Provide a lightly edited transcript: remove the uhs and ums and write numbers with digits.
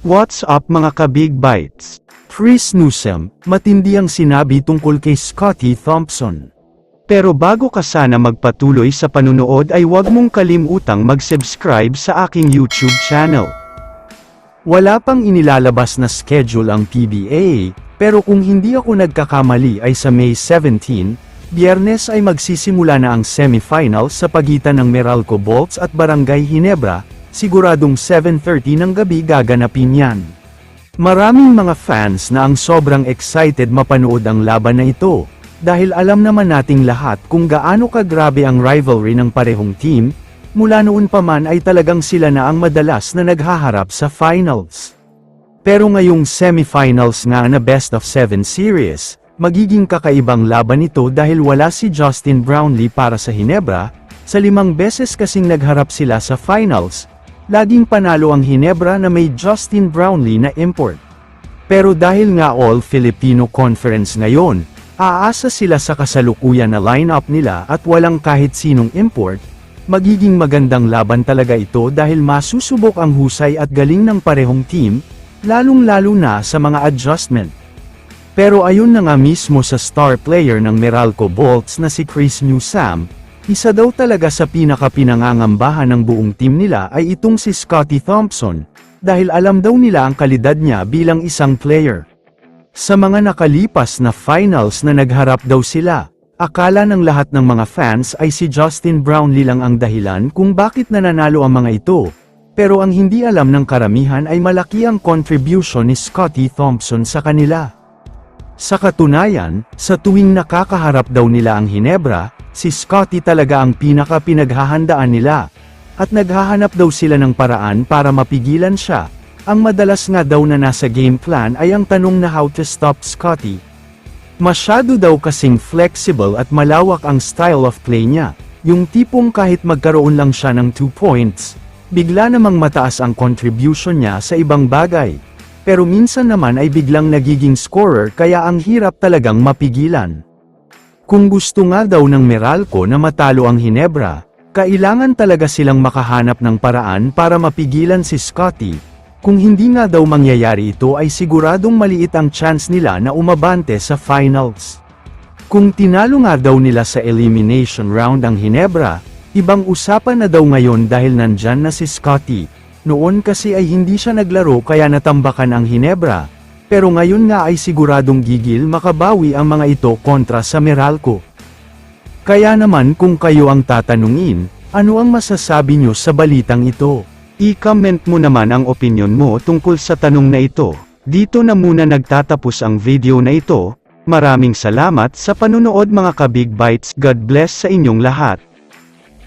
What's up mga ka-Big Bites? Chris Newsom, matindi ang sinabi tungkol kay Scottie Thompson. Pero bago ka sana magpatuloy sa panunood ay huwag mong kalimutang mag-subscribe sa aking YouTube channel. Wala pang inilalabas na schedule ang PBA, pero kung hindi ako nagkakamali ay sa May 17, Biyernes ay magsisimula na ang semifinals sa pagitan ng Meralco Bolts at Barangay Ginebra. Siguradong 7:30 ng gabi gaganapin yan. Maraming mga fans na ang sobrang excited mapanood ang laban na ito, dahil alam naman nating lahat kung gaano kagrabe ang rivalry ng parehong team, mula noon pa man ay talagang sila na ang madalas na naghaharap sa finals. Pero ngayong semifinals nga na best of 7 series, magiging kakaibang laban ito dahil wala si Justin Brownlee para sa Ginebra, sa 5 beses kasing nagharap sila sa finals, laging panalo ang Ginebra na may Justin Brownlee na import. Pero dahil nga All-Filipino Conference ngayon, aasa sila sa kasalukuyan na lineup nila at walang kahit sinong import, magiging magandang laban talaga ito dahil masusubok ang husay at galing ng parehong team, lalong-lalo na sa mga adjustment. Pero ayun na nga mismo sa star player ng Meralco Bolts na si Chris Newsom, isa daw talaga sa pinaka-pinangangambahan ng buong team nila ay itong si Scottie Thompson, dahil alam daw nila ang kalidad niya bilang isang player. Sa mga nakalipas na finals na nagharap daw sila, akala ng lahat ng mga fans ay si Justin Brownlee lang ang dahilan kung bakit nananalo ang mga ito, pero ang hindi alam ng karamihan ay malaki ang contribution ni Scottie Thompson sa kanila. Sa katunayan, sa tuwing nakakaharap daw nila ang Ginebra, si Scottie talaga ang pinaka-pinaghahandaan nila, at naghahanap daw sila ng paraan para mapigilan siya. Ang madalas nga daw na nasa game plan ay ang tanong na how to stop Scottie. Masyado daw kasing flexible at malawak ang style of play niya, yung tipong kahit magkaroon lang siya ng 2 points, bigla namang mataas ang contribution niya sa ibang bagay. Pero minsan naman ay biglang nagiging scorer kaya ang hirap talagang mapigilan. Kung gusto nga daw ng Meralco na matalo ang Ginebra, kailangan talaga silang makahanap ng paraan para mapigilan si Scottie. Kung hindi nga daw mangyayari ito ay siguradong maliit ang chance nila na umabante sa finals. Kung tinalo nga daw nila sa elimination round ang Ginebra, ibang usapan na daw ngayon dahil nandyan na si Scottie. Noon kasi ay hindi siya naglaro kaya natambakan ang Ginebra, pero ngayon nga ay siguradong gigil makabawi ang mga ito kontra sa Meralco. Kaya naman kung kayo ang tatanungin, ano ang masasabi nyo sa balitang ito? I-comment mo naman ang opinion mo tungkol sa tanong na ito. Dito na muna nagtatapos ang video na ito. Maraming salamat sa panunood mga ka-Big Bites. God bless sa inyong lahat.